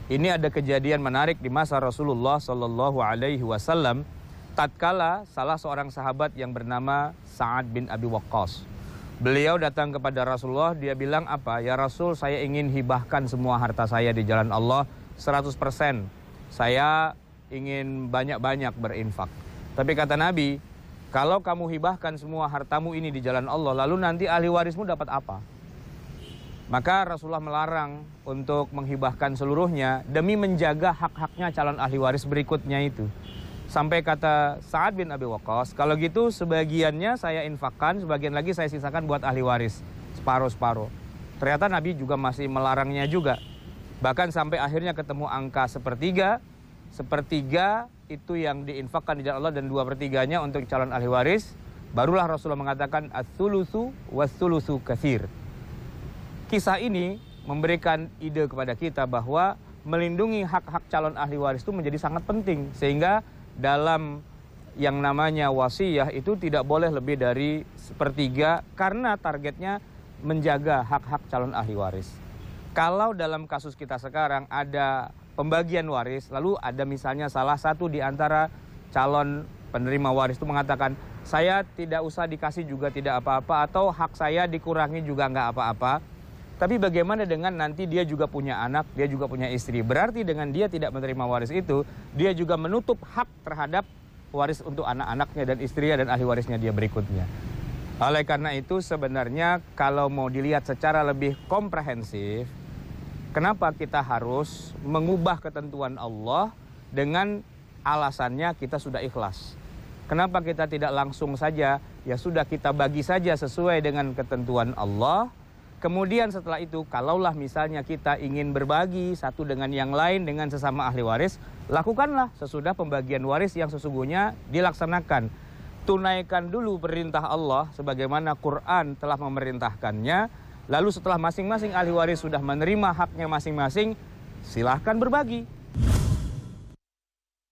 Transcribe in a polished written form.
Ini ada kejadian menarik di masa Rasulullah Shallallahu Alaihi Wasallam. Tatkala salah seorang sahabat yang bernama Sa'ad bin Abi Waqqas, beliau datang kepada Rasulullah, dia bilang apa? Ya Rasul, saya ingin hibahkan semua harta saya di jalan Allah 100%. Saya ingin banyak-banyak berinfak. Tapi kata Nabi, kalau kamu hibahkan semua hartamu ini di jalan Allah, lalu nanti ahli warismu dapat apa? Maka Rasulullah melarang untuk menghibahkan seluruhnya demi menjaga hak-haknya calon ahli waris berikutnya itu. Sampai kata Sa'ad bin Abi Waqqas, kalau gitu sebagiannya saya infakkan, sebagian lagi saya sisakan buat ahli waris, separuh-separuh. Ternyata Nabi juga masih melarangnya juga. Bahkan sampai akhirnya ketemu angka sepertiga. Sepertiga itu yang diinfakkan di jalan Allah dan 2/3-nya untuk calon ahli waris. Barulah Rasulullah mengatakan ats-tsulusu was-tsulusu katsir. Kisah ini memberikan ide kepada kita bahwa melindungi hak-hak calon ahli waris itu menjadi sangat penting. Sehingga dalam yang namanya wasiyah itu tidak boleh lebih dari 1/3 karena targetnya menjaga hak-hak calon ahli waris. Kalau dalam kasus kita sekarang ada pembagian waris, lalu ada misalnya salah satu di antara calon penerima waris itu mengatakan, saya tidak usah dikasih juga tidak apa-apa, atau hak saya dikurangi juga nggak apa-apa. Tapi bagaimana dengan nanti dia juga punya anak, dia juga punya istri. Berarti dengan dia tidak menerima waris itu, dia juga menutup hak terhadap waris untuk anak-anaknya dan istrinya dan ahli warisnya dia berikutnya. Oleh karena itu sebenarnya kalau mau dilihat secara lebih komprehensif, kenapa kita harus mengubah ketentuan Allah dengan alasannya kita sudah ikhlas? Kenapa kita tidak langsung saja, ya sudah kita bagi saja sesuai dengan ketentuan Allah. Kemudian setelah itu, kalaulah misalnya kita ingin berbagi satu dengan yang lain dengan sesama ahli waris, lakukanlah sesudah pembagian waris yang sesungguhnya dilaksanakan. Tunaikan dulu perintah Allah sebagaimana Quran telah memerintahkannya. Lalu setelah masing-masing ahli waris sudah menerima haknya masing-masing, silahkan berbagi.